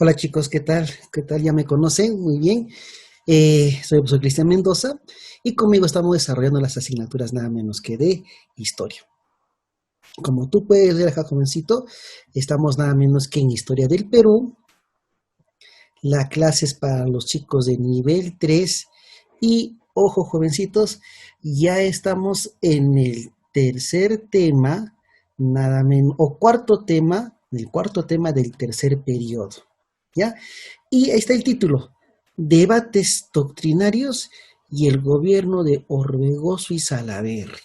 Hola chicos, ¿qué tal? ¿Qué tal? Ya me conocen muy bien. Soy el profesor Cristian Mendoza y conmigo estamos desarrollando las asignaturas nada menos que de historia. Como tú puedes ver acá, jovencito, estamos nada menos que en historia del Perú. La clase es para los chicos de nivel 3 y, ojo jovencitos, ya estamos en el tercer tema, nada menos, o cuarto tema, el cuarto tema del tercer periodo. ¿Ya? Y ahí está el título, Debates Doctrinarios y el Gobierno de Orbegoso y Salaverry.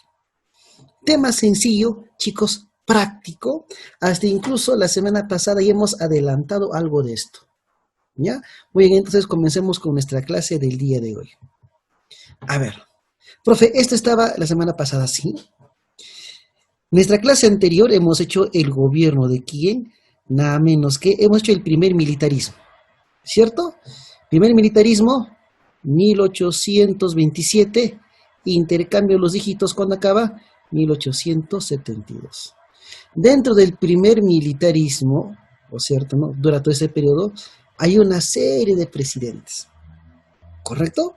Tema sencillo, chicos, práctico, hasta incluso la semana pasada ya hemos adelantado algo de esto. ¿Ya? Muy bien, entonces comencemos con nuestra clase del día de hoy. A ver, profe, esto estaba la semana pasada, ¿sí? Nuestra clase anterior hemos hecho el gobierno de quién, nada menos que hemos hecho el primer militarismo. ¿Cierto? Primer militarismo, 1827, intercambio los dígitos cuando acaba, 1872. Dentro del primer militarismo, o cierto, ¿no? Durante todo ese periodo, hay una serie de presidentes, ¿correcto?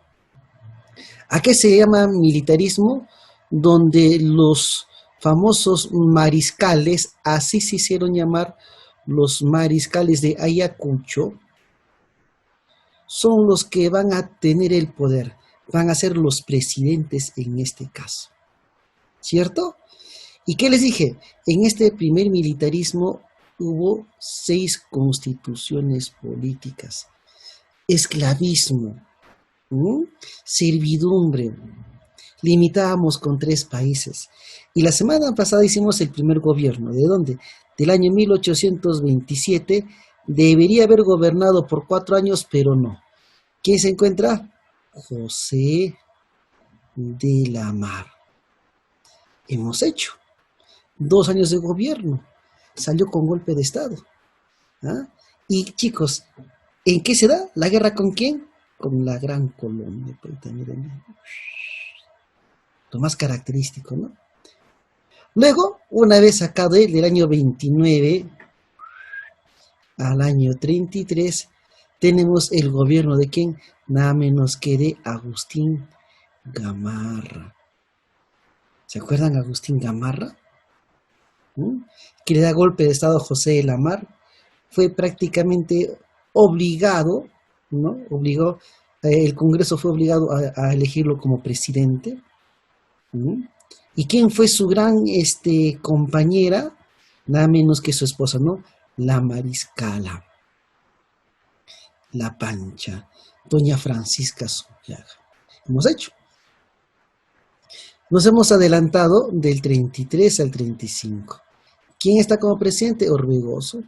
¿A qué se llama militarismo? Donde los famosos mariscales, así se hicieron llamar los mariscales de Ayacucho, son los que van a tener el poder, van a ser los presidentes en este caso, ¿cierto? ¿Y qué les dije? En este primer militarismo hubo 6 constituciones políticas, esclavismo, ¿m? Servidumbre, limitábamos con 3 países. Y la semana pasada hicimos el primer gobierno, ¿de dónde? Del año 1827, debería haber gobernado por 4 años, pero no. ¿Quién se encuentra? José de la Mar. Hemos hecho 2 años de gobierno. Salió con golpe de Estado. ¿Ah? Y chicos, ¿en qué se da? ¿La guerra con quién? Con la Gran Colombia. Miren. Lo más característico, ¿no? Luego, una vez sacado del año 29 al año 33, tenemos el gobierno de quién? Nada menos que de Agustín Gamarra. ¿Se acuerdan Agustín Gamarra? ¿Mm? Que le da golpe de estado a José de la Mar. Fue prácticamente obligado, ¿no? El Congreso fue obligado a elegirlo como presidente. ¿Mm? ¿Y quién fue su gran compañera? Nada menos que su esposa, ¿no? La Mariscala, la Pancha, doña Francisca Zubiaga. Hemos hecho. Nos hemos adelantado del 33 al 35. ¿Quién está como presidente? Orbegoso.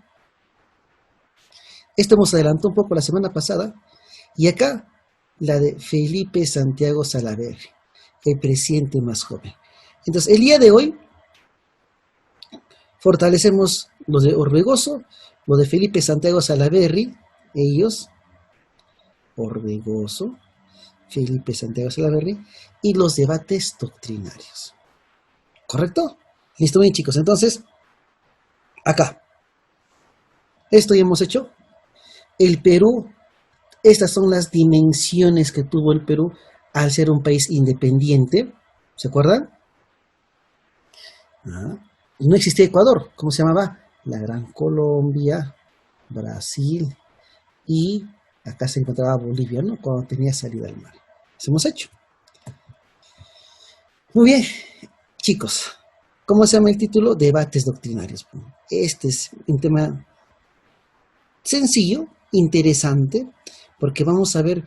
Esto hemos adelantado un poco la semana pasada. Y acá, la de Felipe Santiago Salaverry, el presidente más joven. Entonces, el día de hoy, fortalecemos lo de Orbegoso, lo de Felipe Santiago Salaverry, ellos, Orbegoso, Felipe Santiago Salaverry, y los debates doctrinarios. ¿Correcto? Listo, bien chicos. Entonces, acá, esto ya hemos hecho. El Perú, estas son las dimensiones que tuvo el Perú al ser un país independiente. ¿Se acuerdan? No existía Ecuador. ¿Cómo se llamaba? La Gran Colombia, Brasil y acá se encontraba Bolivia, ¿no? Cuando tenía salida al mar. Eso hemos hecho. Muy bien, chicos. ¿Cómo se llama el título? Debates doctrinarios. Este es un tema sencillo, interesante, porque vamos a ver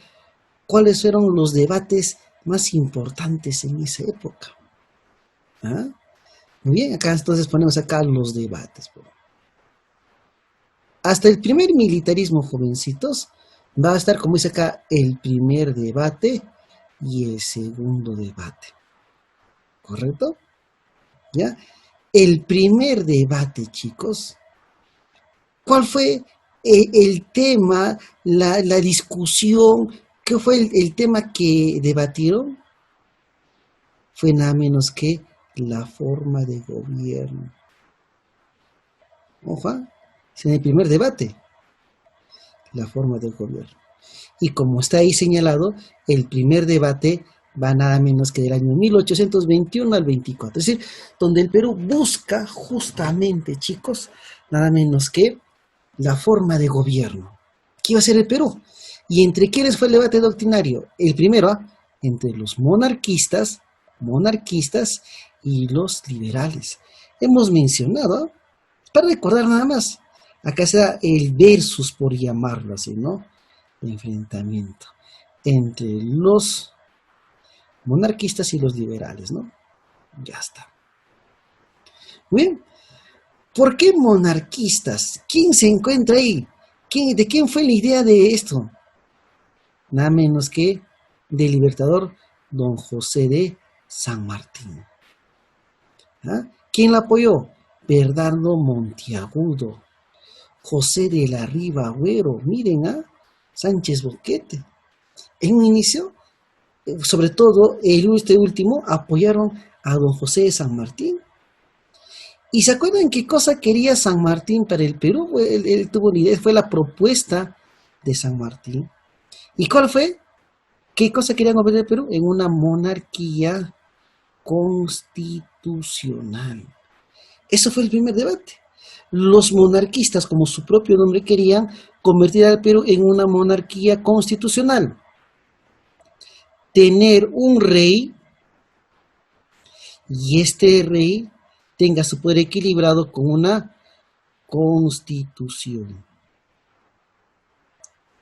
cuáles fueron los debates más importantes en esa época. ¿Ah? Muy bien, acá entonces ponemos acá los debates. Hasta el primer militarismo, jovencitos, va a estar, como dice acá, el primer debate y el segundo debate. ¿Correcto? ¿Ya? El primer debate, chicos, ¿cuál fue el tema, la discusión? ¿Qué fue el tema que debatieron? Fue nada menos que la forma de gobierno. Ojo, es en el primer debate. la forma de gobierno. Y como está ahí señalado, el primer debate va nada menos que del año 1821 al 24. Es decir, donde el Perú busca justamente, chicos, nada menos que la forma de gobierno. ¿Qué iba a ser el Perú? ¿Y entre quiénes fue el debate doctrinario? El primero, entre los monarquistas y los liberales. Hemos mencionado, para recordar nada más, acá se da el versus, por llamarlo así, ¿no? El enfrentamiento entre los monarquistas y los liberales, ¿no? Ya está. Bien, ¿por qué monarquistas? ¿Quién se encuentra ahí? ¿De quién fue la idea de esto? Nada menos que del libertador don José de San Martín. ¿Ah? ¿Quién la apoyó? Bernardo Monteagudo, José de la Riva Agüero, miren, Sánchez Boquete. En un inicio, sobre todo, este último, apoyaron a don José de San Martín. ¿Y se acuerdan qué cosa quería San Martín para el Perú? Él tuvo una idea, fue la propuesta de San Martín. ¿Y cuál fue? ¿Qué cosa quería convertir el Perú? En una monarquía constitucional. Eso fue el primer debate. Los monarquistas, como su propio nombre, querían convertir al Perú en una monarquía constitucional. Tener un rey y este rey tenga su poder equilibrado con una constitución.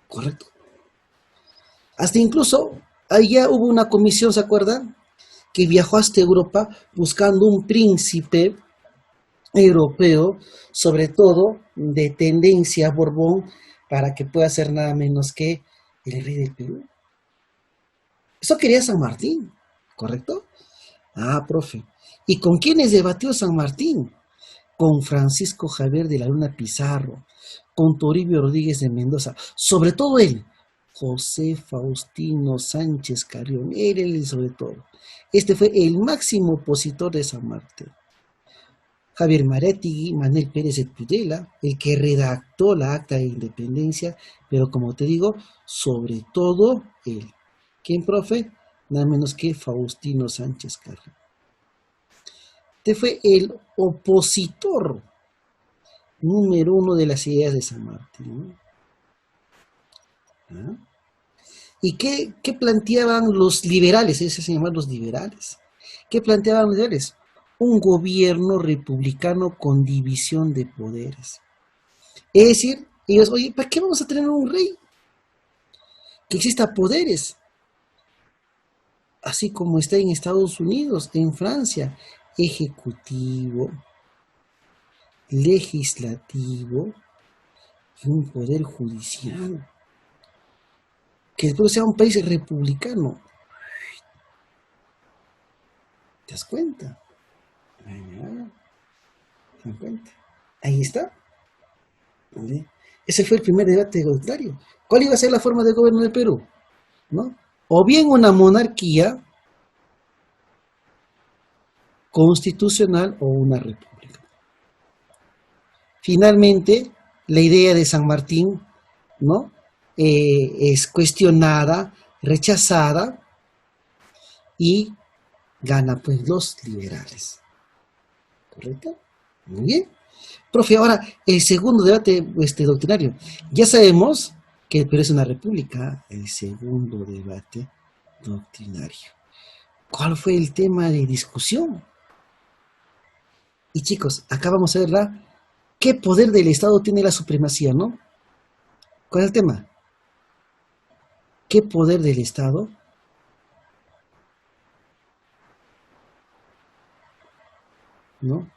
¿Correcto? Hasta incluso, allá hubo una comisión, ¿se acuerdan? Que viajó hasta Europa buscando un príncipe europeo, sobre todo de tendencia Borbón, para que pueda ser nada menos que el rey del Perú. Eso quería San Martín, ¿correcto? Profe. ¿Y con quiénes debatió San Martín? Con Francisco Javier de la Luna Pizarro, con Toribio Rodríguez de Mendoza, sobre todo él, José Faustino Sánchez Carrión, él sobre todo. Este fue el máximo opositor de San Martín. Javier Maretigui, Manuel Pérez de Tudela, el que redactó la Acta de Independencia, pero como te digo, sobre todo él. ¿Quién, profe? Nada menos que Faustino Sánchez Carrión. Este fue el opositor número uno de las ideas de San Martín. ¿Y qué planteaban los liberales? Esos se llaman los liberales. ¿Qué planteaban los liberales? Un gobierno republicano con división de poderes. Es decir, ellos, oye, ¿para qué vamos a tener un rey? Que exista poderes. Así como está en Estados Unidos, en Francia, ejecutivo, legislativo y un poder judicial. Que después sea un país republicano. ¿Te das cuenta? ¿Te das cuenta? Ahí está. ¿Vale? Ese fue el primer debate doctrinario. ¿Cuál iba a ser la forma de gobierno del Perú? ¿No? O bien una monarquía constitucional o una república. Finalmente, la idea de San Martín, ¿no? Es cuestionada, rechazada y gana pues los liberales. ¿Correcto? Muy bien. Profe, ahora el segundo debate doctrinario. Ya sabemos que el Perú es una república, el segundo debate doctrinario. ¿Cuál fue el tema de discusión? Y chicos, acá vamos a ver qué poder del Estado tiene la supremacía, ¿no? ¿Cuál es el tema? ¿Qué poder del Estado no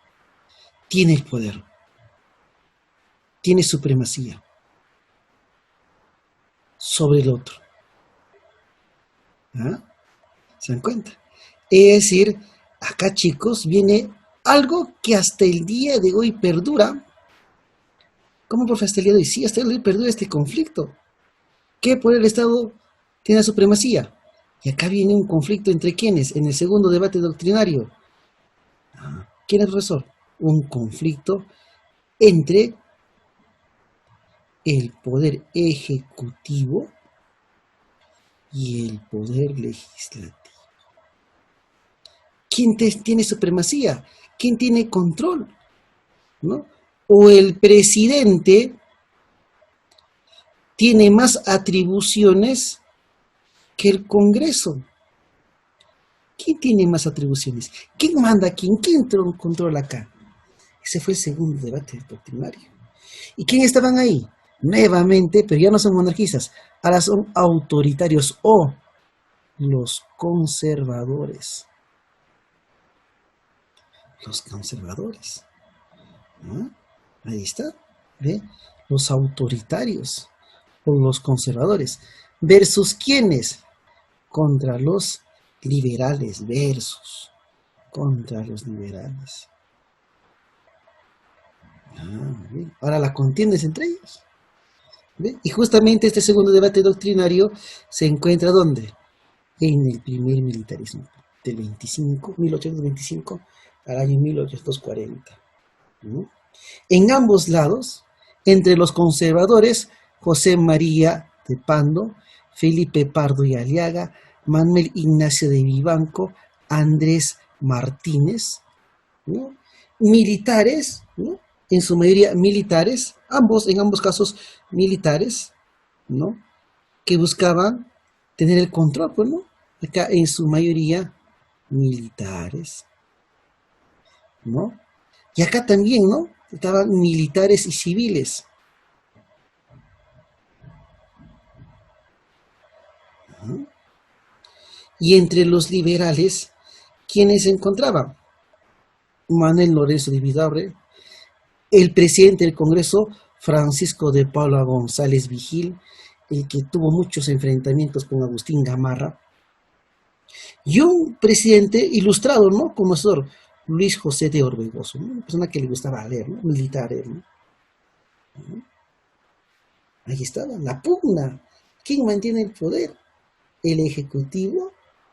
tiene el poder? Tiene supremacía sobre el otro. ¿Se dan cuenta? Es decir, acá chicos viene algo que hasta el día de hoy perdura. ¿Cómo, profe, hasta el día de hoy? Sí, hasta el día de hoy perdura este conflicto. ¿Qué poder el Estado tiene la supremacía? Y acá viene un conflicto entre quiénes, en el segundo debate doctrinario. ¿Quién es el profesor? Un conflicto entre el poder ejecutivo y el poder legislativo. ¿Quién tiene supremacía? ¿Quién tiene control? ¿No? O el presidente tiene más atribuciones que el Congreso. ¿Quién tiene más atribuciones? ¿Quién manda a quién? ¿Quién controla acá? Ese fue el segundo debate doctrinario. ¿Y quién estaban ahí? Nuevamente, pero ya no son monarquistas, ahora son autoritarios o los conservadores. Los conservadores. ¿No? Ahí está. ¿Ve? Los autoritarios o los conservadores. ¿Versus quiénes? Contra los liberales. Versus contra los liberales. Bien. Ahora la contienda es entre ellos. ¿Ve? Y justamente este segundo debate doctrinario se encuentra ¿dónde? En el primer militarismo, del 1825 al año 1840. ¿No? En ambos lados, entre los conservadores, José María de Pando, Felipe Pardo y Aliaga, Manuel Ignacio de Vivanco, Andrés Martínez, ¿no? Militares, ¿no? En su mayoría militares, en ambos casos militares, ¿no? Que buscaban tener el control, pues, ¿no? Acá en su mayoría militares, ¿no? Y acá también, ¿no? Estaban militares y civiles. ¿No? Y entre los liberales, ¿quiénes se encontraban? Manuel Lorenzo de Vidaurre, el presidente del Congreso, Francisco de Paula González Vigil, el que tuvo muchos enfrentamientos con Agustín Gamarra, y un presidente ilustrado, ¿no? Conocedor, Luis José de Orbegoso, ¿no? Una persona que le gustaba leer, ¿no? Militar, ¿no? Ahí estaba, la pugna. ¿Quién mantiene el poder? ¿El ejecutivo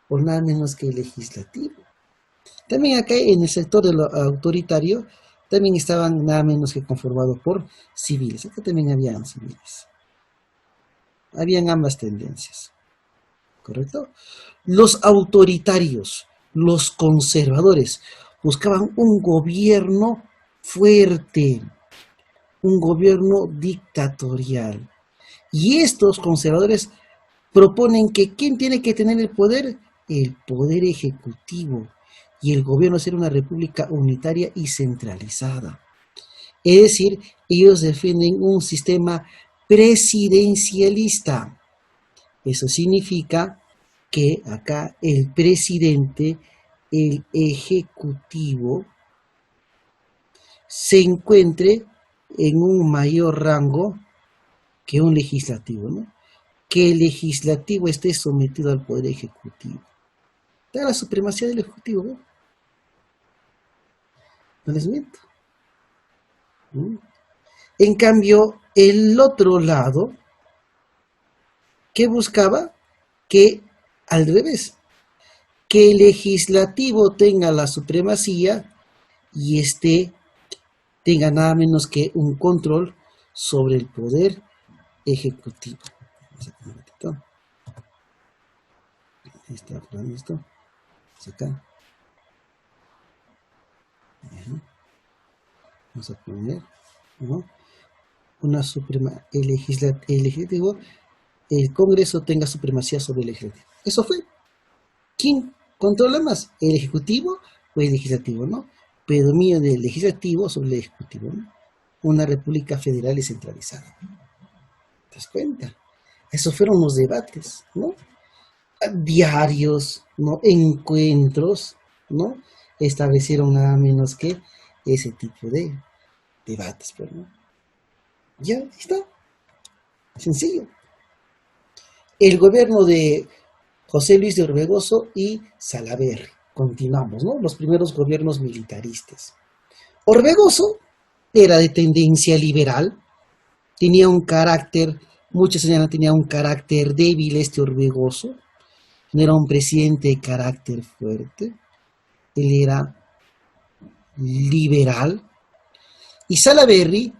o nada menos que el legislativo? También acá en el sector de lo autoritario, también estaban nada menos que conformados por civiles. Acá también habían civiles. Habían ambas tendencias. ¿Correcto? Los autoritarios, los conservadores, buscaban un gobierno fuerte, un gobierno dictatorial. Y estos conservadores proponen que ¿quién tiene que tener el poder? El poder ejecutivo. Y el gobierno ser una república unitaria y centralizada. Es decir, ellos defienden un sistema presidencialista. Eso significa que acá el presidente, el ejecutivo, se encuentre en un mayor rango que un legislativo, ¿no? Que el legislativo esté sometido al poder ejecutivo. Da la supremacía del ejecutivo, ¿no? No les miento. ¿Mm? En cambio, el otro lado, ¿qué buscaba? Que al revés, que el legislativo tenga la supremacía y tenga nada menos que un control sobre el poder ejecutivo. Ahí está, esto. Acá. Vamos a poner, ¿no? Una el legislativo, el Congreso tenga supremacía sobre el legislativo. Eso fue. ¿Quién controla más? ¿El ejecutivo o el legislativo, no? Predominio del legislativo sobre el ejecutivo, ¿no? Una república federal y centralizada. ¿Te das cuenta? Esos fueron los debates, ¿no? Diarios, ¿no? Encuentros, ¿no? Establecieron nada menos que ese tipo de debates, pero ¿no? Ya está. Sencillo. El gobierno de José Luis de Orbegoso y Salaverry. Continuamos, ¿no? Los primeros gobiernos militaristas. Orbegoso era de tendencia liberal, tenía un carácter, muchos señalan tenía un carácter débil Orbegoso, no era un presidente de carácter fuerte, él era liberal, y Salaverry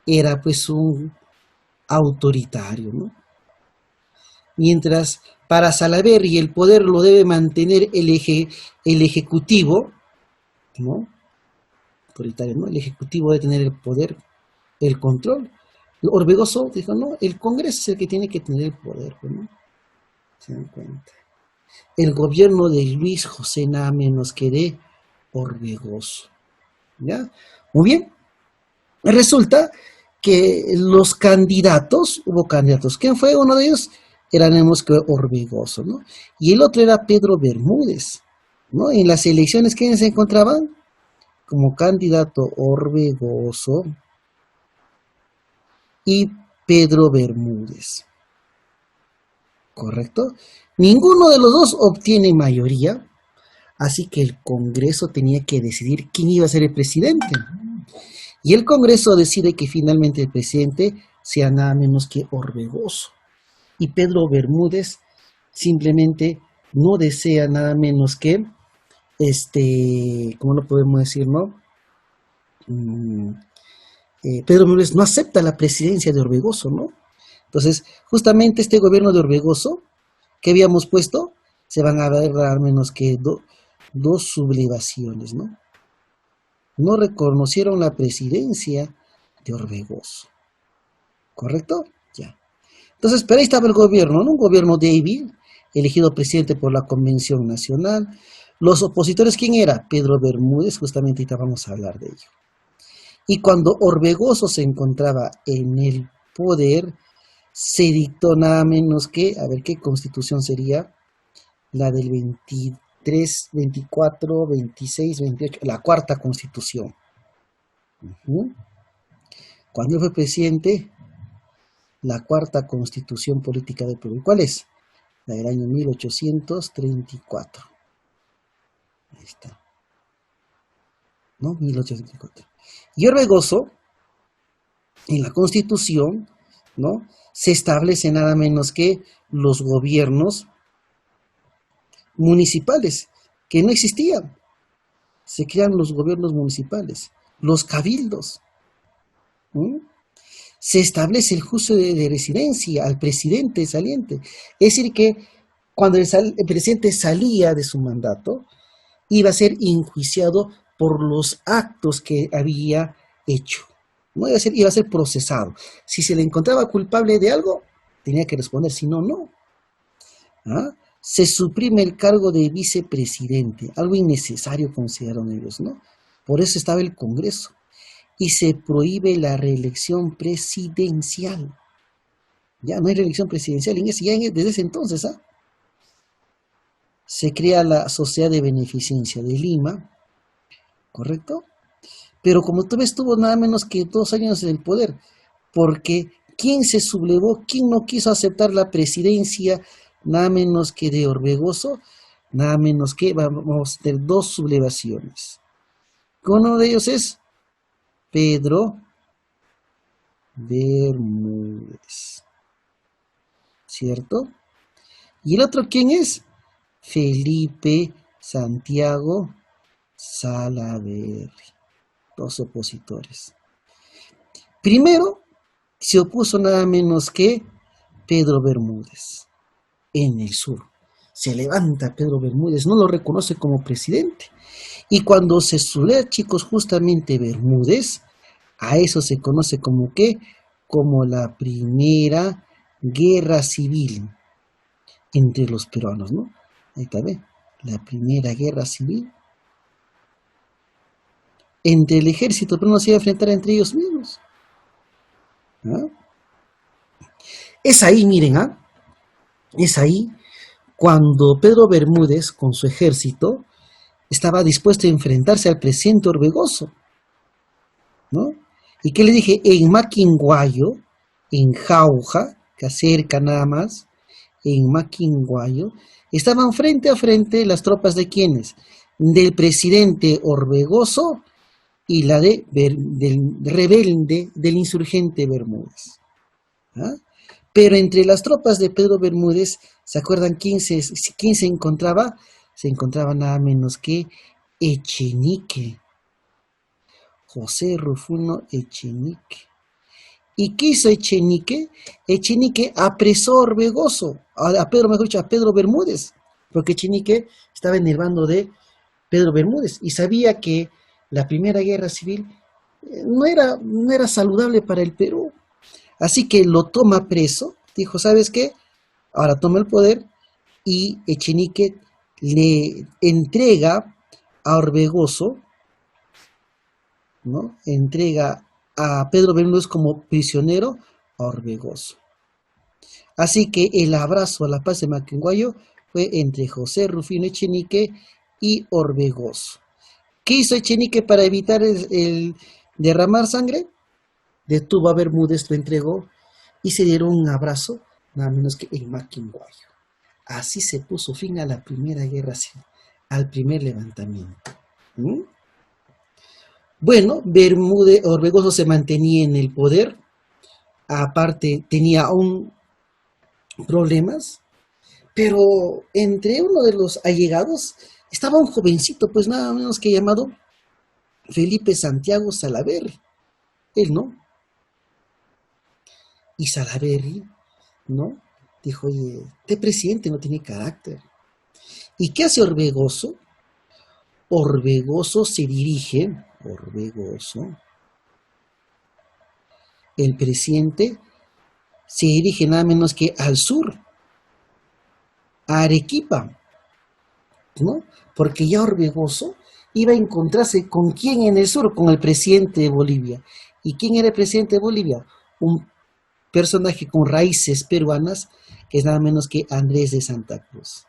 era pues un autoritario, ¿no? Mientras para Salaverry el poder lo debe mantener el ejecutivo, ¿no? Autoritario, ¿no? El ejecutivo debe tener el poder, el control. Orbegoso dijo, no, el Congreso es el que tiene que tener el poder, ¿no? ¿Se dan cuenta? El gobierno de Luis José nada menos que de Orbegoso, ¿ya? Muy bien. Resulta que los candidatos, hubo candidatos. ¿Quién fue uno de ellos? Era que Orbegoso, ¿no? Y el otro era Pedro Bermúdez, ¿no? En las elecciones, ¿quiénes se encontraban? Como candidato Orbegoso y Pedro Bermúdez, ¿correcto? Ninguno de los dos obtiene mayoría, así que el Congreso tenía que decidir quién iba a ser el presidente. Y el Congreso decide que finalmente el presidente sea nada menos que Orbegoso. Y Pedro Bermúdez simplemente no desea nada menos que, ¿cómo lo podemos decir, no? Pedro Bermúdez no acepta la presidencia de Orbegoso, ¿no? Entonces, justamente este gobierno de Orbegoso, que habíamos puesto, se van a ver al menos que dos sublevaciones, ¿no? No reconocieron la presidencia de Orbegoso, ¿correcto? Ya. Entonces, pero ahí estaba el gobierno, ¿no? Un gobierno débil, elegido presidente por la Convención Nacional. Los opositores, ¿quién era? Pedro Bermúdez, justamente ahorita vamos a hablar de ello. Y cuando Orbegoso se encontraba en el poder, se dictó nada menos que, a ver qué constitución sería, la del 23, 24, 26, 28, la cuarta constitución. Cuando fue presidente, la cuarta constitución política del Perú. ¿Cuál es? La del año 1834. Ahí está. ¿No? 1834. Y Orbegoso, en la constitución, ¿no? Se establece nada menos que los gobiernos municipales, que no existían. Se crean los gobiernos municipales, los cabildos. Se establece el juicio de residencia al presidente saliente. Es decir, que cuando el presidente salía de su mandato, iba a ser enjuiciado por los actos que había hecho. No iba a ser procesado. Si se le encontraba culpable de algo, tenía que responder, si no, no. ¿Ah? Se suprime el cargo de vicepresidente, algo innecesario consideraron ellos, ¿no? Por eso estaba el Congreso. Y se prohíbe la reelección presidencial. Ya no hay reelección presidencial desde ese entonces, ¿ah? Se crea la Sociedad de Beneficencia de Lima, ¿correcto? Pero como tú ves, estuvo nada menos que 2 años en el poder, porque ¿quién se sublevó? ¿Quién no quiso aceptar la presidencia nada menos que de Orbegoso? Nada menos que vamos a tener 2 sublevaciones. Uno de ellos es Pedro Bermúdez, ¿cierto? ¿Y el otro quién es? Felipe Santiago Salaverry. 2 opositores. Primero se opuso nada menos que Pedro Bermúdez en el sur. Se levanta Pedro Bermúdez, no lo reconoce como presidente. Y cuando se subleva, chicos, justamente Bermúdez, a eso se conoce como ¿qué? Como la primera guerra civil entre los peruanos, ¿no? Ahí está, ¿ve? La primera guerra civil entre el ejército, pero no se iba a enfrentar entre ellos mismos. ¿Ah? Es ahí, miren, ¿ah? Es ahí cuando Pedro Bermúdez, con su ejército, estaba dispuesto a enfrentarse al presidente Orbegoso, ¿no? ¿Y qué le dije? En Maquinguayo, en Jauja, que acerca nada más, en Maquinguayo, estaban frente a frente las tropas de quiénes? Del presidente Orbegoso y la del rebelde, del insurgente Bermúdez. ¿Ah? Pero entre las tropas de Pedro Bermúdez, ¿se acuerdan quién se encontraba? Se encontraba nada menos que Echenique, José Rufino Echenique. ¿Y qué hizo Echenique? Echenique apresó a Orbegoso, a Pedro, mejor dicho, a Pedro Bermúdez, porque Echenique estaba en el bando de Pedro Bermúdez y sabía que la Primera Guerra Civil no era saludable para el Perú. Así que lo toma preso, dijo, ¿sabes qué? Ahora toma el poder y Echenique le entrega a Orbegoso, ¿no? Entrega a Pedro Bermúdez como prisionero a Orbegoso. Así que el abrazo a la paz de Maquinguayo fue entre José Rufino Echenique y Orbegoso. ¿Qué hizo Echenique para evitar el derramar sangre? Detuvo a Bermúdez, lo entregó y se dieron un abrazo, nada menos que en Maquinguayo. Así se puso fin a la Primera Guerra Civil, al primer levantamiento. ¿Mm? Bueno, Orbegoso se mantenía en el poder, aparte tenía aún problemas, pero entre uno de los allegados estaba un jovencito, pues nada menos que llamado Felipe Santiago Salaverry. Él, ¿no? Y Salaverry, ¿no? Dijo, oye, este presidente no tiene carácter. ¿Y qué hace Orbegoso? Orbegoso se dirige, el presidente se dirige nada menos que al sur, a Arequipa, ¿no? Porque ya Orbegoso iba a encontrarse con quién en el sur, con el presidente de Bolivia. ¿Y quién era el presidente de Bolivia? Un personaje con raíces peruanas, que es nada menos que Andrés de Santa Cruz.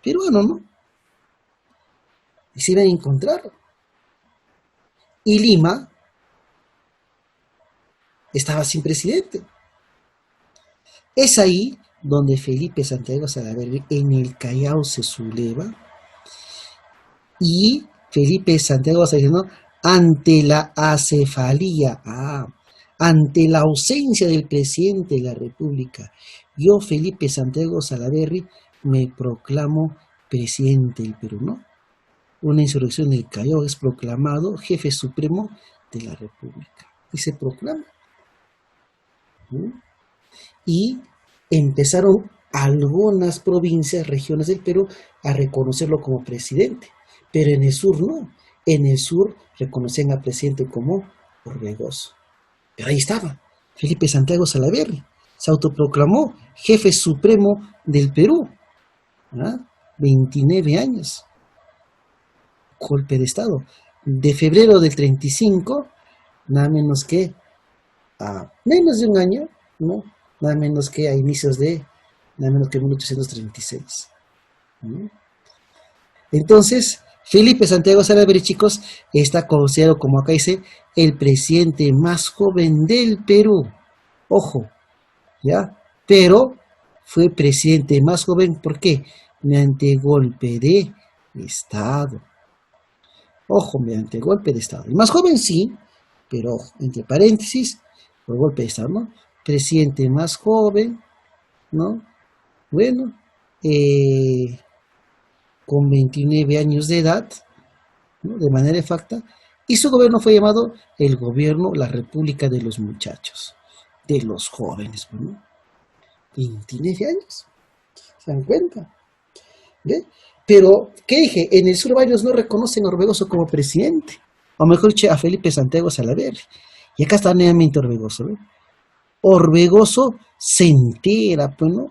Peruano, ¿no? Y se iban a encontrar. Y Lima estaba sin presidente. Es ahí donde Felipe Santiago Salaverry en el Callao se subleva y Felipe Santiago Salaverry, ¿no? Ante la acefalía, ante la ausencia del presidente de la República, yo, Felipe Santiago Salaverry, me proclamo presidente del Perú, ¿no? Una insurrección del Callao es proclamado jefe supremo de la República y se proclama. ¿Sí? Y empezaron algunas provincias, regiones del Perú a reconocerlo como presidente, pero en el sur no. En el sur reconocían al presidente como Orbegoso. Pero ahí estaba, Felipe Santiago Salaverry, se autoproclamó jefe supremo del Perú, 29 años, golpe de Estado, de febrero del 35, nada menos que a menos de un año, ¿no? Nada menos que a inicios de, nada menos que 1836. ¿No? Entonces, Felipe Santiago Salaverry, chicos, está considerado, como acá dice, el presidente más joven del Perú. Ojo, ¿ya? Pero fue presidente más joven, ¿por qué? Mediante golpe de Estado. Ojo, mediante golpe de Estado. El más joven sí, pero entre paréntesis, por golpe de Estado, ¿no? Presidente más joven, ¿no? Bueno, con 29 años de edad, ¿no? De manera exacta, y su gobierno fue llamado el gobierno, la República de los Muchachos, de los jóvenes, ¿no? 29 años, ¿se dan cuenta? ¿Ve? Pero, ¿qué dije? En el sur varios no reconocen a Orbegoso como presidente, o mejor dicho, a Felipe Santiago Salaverry, y acá está nuevamente Orbegoso, ¿no? Orbegoso se entera, pues, ¿no?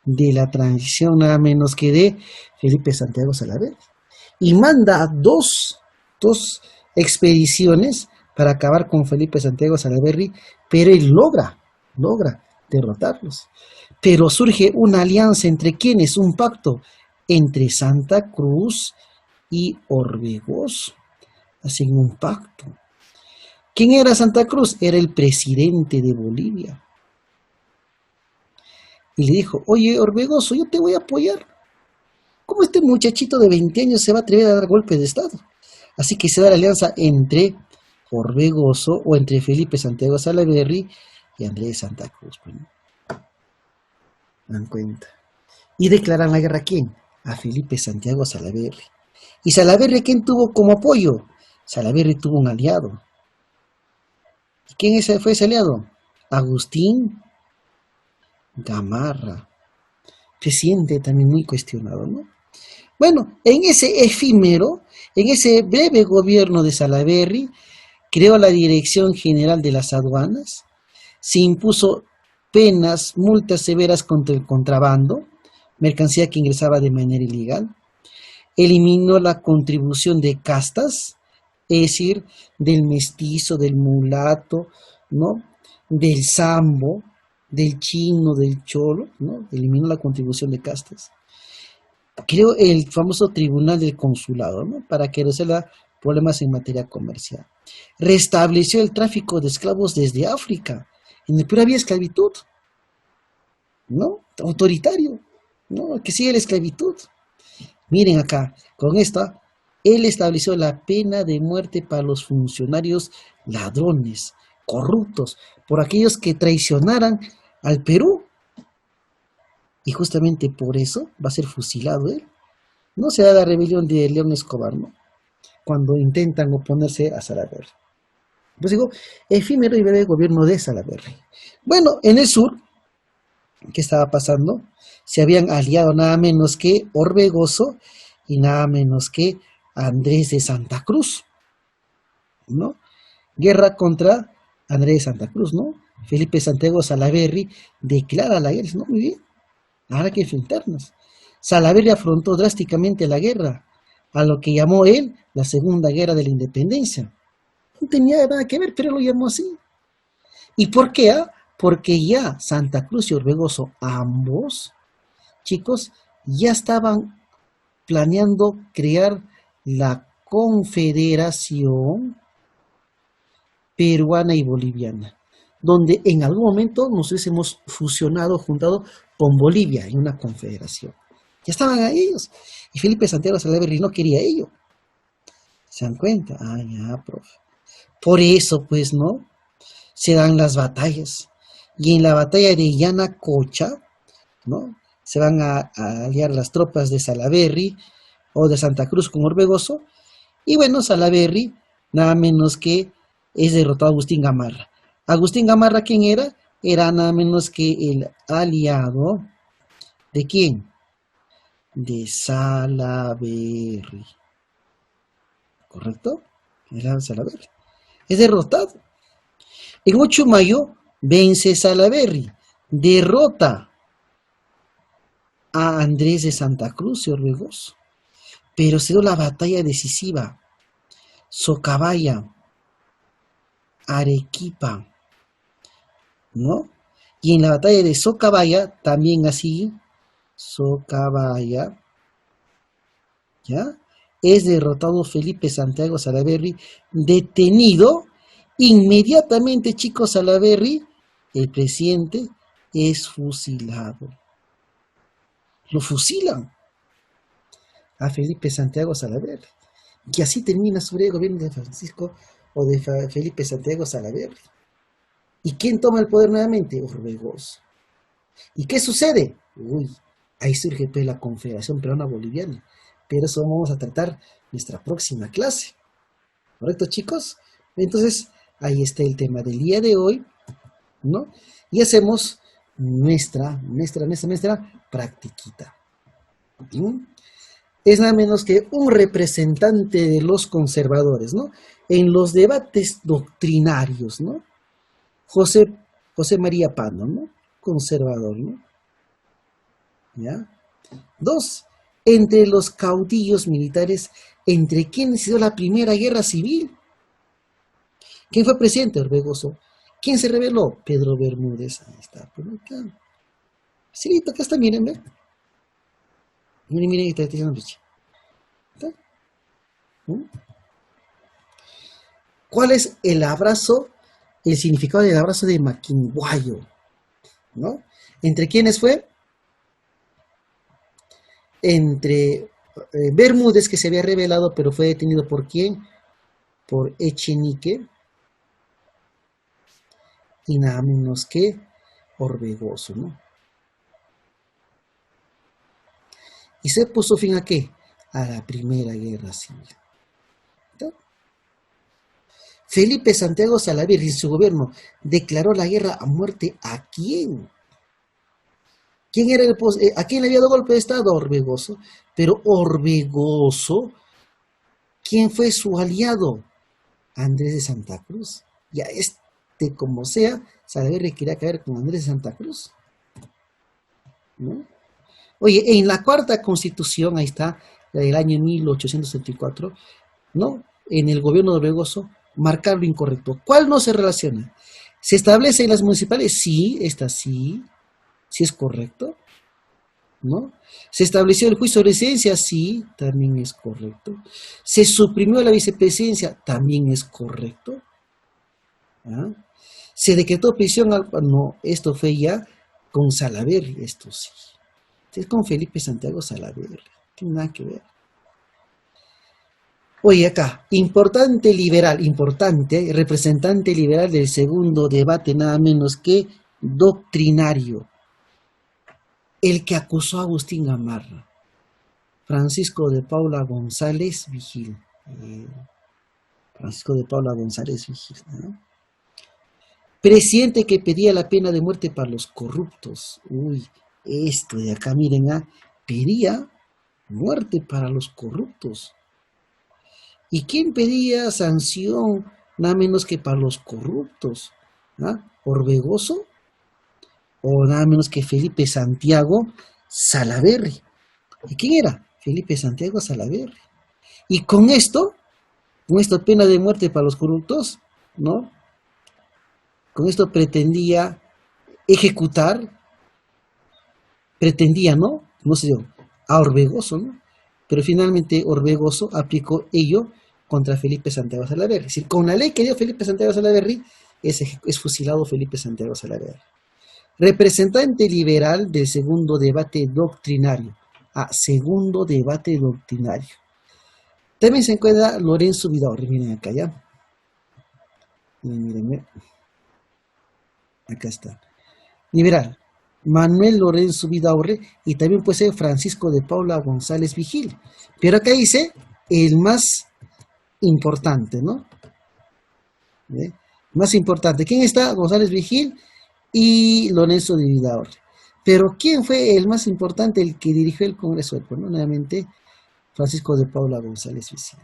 De la transición nada menos que de Felipe Santiago Salaverry y manda dos expediciones para acabar con Felipe Santiago Salaverry, pero él logra derrotarlos. Pero surge una alianza entre quienes, un pacto entre Santa Cruz y Orbegoso. Hacen un pacto. ¿Quién era Santa Cruz? Era el presidente de Bolivia. Y le dijo, oye, Orbegoso, yo te voy a apoyar. ¿Cómo este muchachito de 20 años se va a atrever a dar golpe de Estado? Así que se da la alianza entre Orbegoso o entre Felipe Santiago Salaverry y Andrés de Santa Cruz. Pues, ¿no? Dan cuenta. Y declaran la guerra ¿a quién? A Felipe Santiago Salaverry. ¿Y Salaverry quién tuvo como apoyo? Salaverry tuvo un aliado. ¿Y quién fue ese aliado? Agustín Gamarra, presidente también muy cuestionado, ¿no? Bueno, en ese efímero, en ese breve gobierno de Salaverry, creó la Dirección General de las Aduanas, se impuso penas, multas severas contra el contrabando, mercancía que ingresaba de manera ilegal, eliminó la contribución de castas, es decir, del mestizo, del mulato, ¿no? Del sambo, del chino, del cholo, ¿no? Eliminó la contribución de castas. Creó el famoso Tribunal del Consulado, ¿no? Para que resuelva problemas en materia comercial. Restableció el tráfico de esclavos desde África. En el Perú había esclavitud, ¿no? Autoritario, ¿no? Que sigue la esclavitud. Miren acá, con esta, él estableció la pena de muerte para los funcionarios ladrones, corruptos, por aquellos que traicionaran al Perú. Y justamente por eso va a ser fusilado él. No se da la rebelión de León Escobar, ¿no? Cuando intentan oponerse a Salaverry. Pues digo, efímero y breve gobierno de Salaverry. Bueno, en el sur, ¿qué estaba pasando? Se habían aliado nada menos que Orbegoso y nada menos que Andrés de Santa Cruz, ¿no? Guerra contra Andrés de Santa Cruz, ¿no? Felipe Santiago Salaverry declara la guerra, ¿no? Muy bien, ahora hay que enfrentarnos. Salaverry afrontó drásticamente la guerra, a lo que llamó él la Segunda Guerra de la Independencia. No tenía nada que ver, pero lo llamó así. ¿Y por qué? Porque ya Santa Cruz y Orbegoso, ambos, chicos, ya estaban planeando crear la Confederación Peruana y Boliviana, donde en algún momento nos hubiésemos fusionado, juntado con Bolivia en una confederación. Ya estaban ahí ellos. Y Felipe Santiago Salaverry no quería ello. ¿Se dan cuenta? Ah, ya, profe. Por eso, pues, ¿no? Se dan las batallas. Y en la batalla de Yanacocha, ¿no? Se van a aliar las tropas de Salaverry o de Santa Cruz con Orbegoso. Y bueno, Salaverry, nada menos que es derrotado a Agustín Gamarra. Agustín Gamarra, ¿quién era? Era nada menos que el aliado de quién? De Salaverry. ¿Correcto? Era Salaverry. Es derrotado. En 8 de mayo vence Salaverry. Derrota a Andrés de Santa Cruz y Orbegoso. Pero se dio la batalla decisiva. Socabaya, Arequipa, ¿no? Y en la batalla de Socabaya, también así, Socabaya, ¿ya? Es derrotado Felipe Santiago Salaverry, detenido. Inmediatamente, chicos, Salaverry, el presidente, es fusilado. Lo fusilan a Felipe Santiago Salaverry. Y así termina su breve gobierno de Francisco o de Felipe Santiago Salaverry. ¿Y quién toma el poder nuevamente? Orbegoso. ¿Y qué sucede? Uy, ahí surge pues la Confederación Peruana Boliviana. Pero eso vamos a tratar en nuestra próxima clase. ¿Correcto, chicos? Entonces, ahí está el tema del día de hoy, ¿no? Y hacemos nuestra practiquita. ¿Mm? Es nada menos que un representante de los conservadores, ¿no? En los debates doctrinarios, ¿no? José María Pano, ¿no? Conservador, ¿no? ¿Ya? 2. Entre los caudillos militares, ¿entre quienes se dio la primera guerra civil? ¿Quién fue presidente? Orbegoso. ¿Quién se rebeló? Pedro Bermúdez. Ahí está, por acá. Sí, acá está, miren, ¿ve? Miren, está diciendo. ¿Está? ¿Mm? ¿Cuál es el abrazo, el significado del abrazo de Maquinguayo? ¿No? ¿Entre quiénes fue? Entre Bermúdez, que se había rebelado, pero fue detenido por quién? Por Echenique. Y nada menos que Orbegoso, ¿no? ¿Y se puso fin a qué? A la Primera Guerra Civil. ¿Está? Felipe Santiago Salaverry y su gobierno declaró la guerra a muerte ¿a quién? ¿Quién era ¿A quién le había dado golpe de Estado? A Orbegoso. Pero Orbegoso, ¿quién fue su aliado? Andrés de Santa Cruz. Ya como sea, Salaverry quería caer con Andrés de Santa Cruz, ¿no? Oye, en la cuarta constitución, ahí está, la del año 1874, ¿no? En el gobierno de Orbegoso, marcar lo incorrecto. ¿Cuál no se relaciona? ¿Se establece en las municipales? Sí, esta sí, sí es correcto, ¿no? ¿Se estableció el juicio de residencia? Sí, también es correcto. ¿Se suprimió la vicepresidencia? También es correcto. ¿Ah? ¿Se decretó prisión? No, esto fue ya con Salaverry, esto sí. Es con Felipe Santiago Salaverry, no tiene nada que ver. Oye, acá, importante liberal, importante, representante liberal del segundo debate, nada menos que doctrinario, el que acusó a Agustín Gamarra, Francisco de Paula González Vigil. Francisco de Paula González Vigil, ¿no? Presidente que pedía la pena de muerte para los corruptos. Uy, esto de acá, miren, pedía muerte para los corruptos. ¿Y quién pedía sanción nada menos que para los corruptos? ¿Orbegoso? ¿O nada menos que Felipe Santiago Salaverry? ¿Y quién era? Felipe Santiago Salaverry. Y con esto pena de muerte para los corruptos, ¿no? Con esto pretendía ejecutar, ¿no? No sé yo, a Orbegoso, ¿no? Pero finalmente Orbegoso aplicó ello contra Felipe Santiago Salaverry. Es decir, con la ley que dio Felipe Santiago Salaverry, es fusilado Felipe Santiago Salaverry. Representante liberal del segundo debate doctrinario. Segundo debate doctrinario. También se encuentra Lorenzo Vidaurre. Miren acá, ¿ya? Miren. Acá está. Liberal. Manuel Lorenzo Vidaurre y también puede ser Francisco de Paula González Vigil. Pero acá dice el más importante, ¿no? Más importante. ¿Quién está? González Vigil y Lorenzo de Vidaurre. Pero ¿quién fue el más importante, el que dirigió el Congreso? Bueno, nuevamente, Francisco de Paula González Vigil.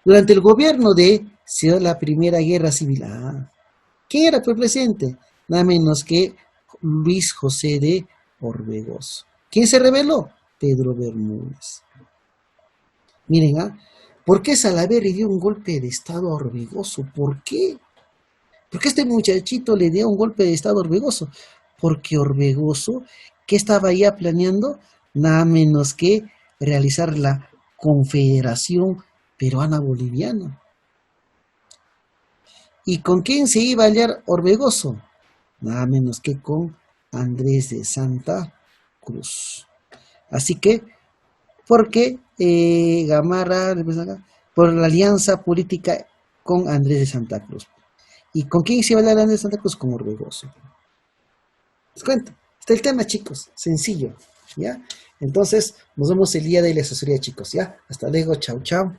Durante el gobierno se dio la Primera Guerra Civil. ¿Quién era el presidente? Nada menos que Luis José de Orbegoso. ¿Quién se rebeló? Pedro Bermúdez. Miren, ¿por qué Salaverry dio un golpe de Estado a Orbegoso? ¿Por qué? ¿Por qué este muchachito le dio un golpe de Estado a Orbegoso? Porque Orbegoso, ¿qué estaba ya planeando? Nada menos que realizar la Confederación Peruana-Boliviana. ¿Y con quién se iba a aliar Orbegoso? Nada menos que con Andrés de Santa Cruz. Así que, porque Gamarra, por la alianza política con Andrés de Santa Cruz. ¿Y con quién se iba a aliar Andrés de Santa Cruz? Con Orbegoso. Les cuento, está el tema, chicos, sencillo, ¿ya? Entonces, nos vemos el día de la asesoría, chicos, ¿ya? Hasta luego, chao, chao.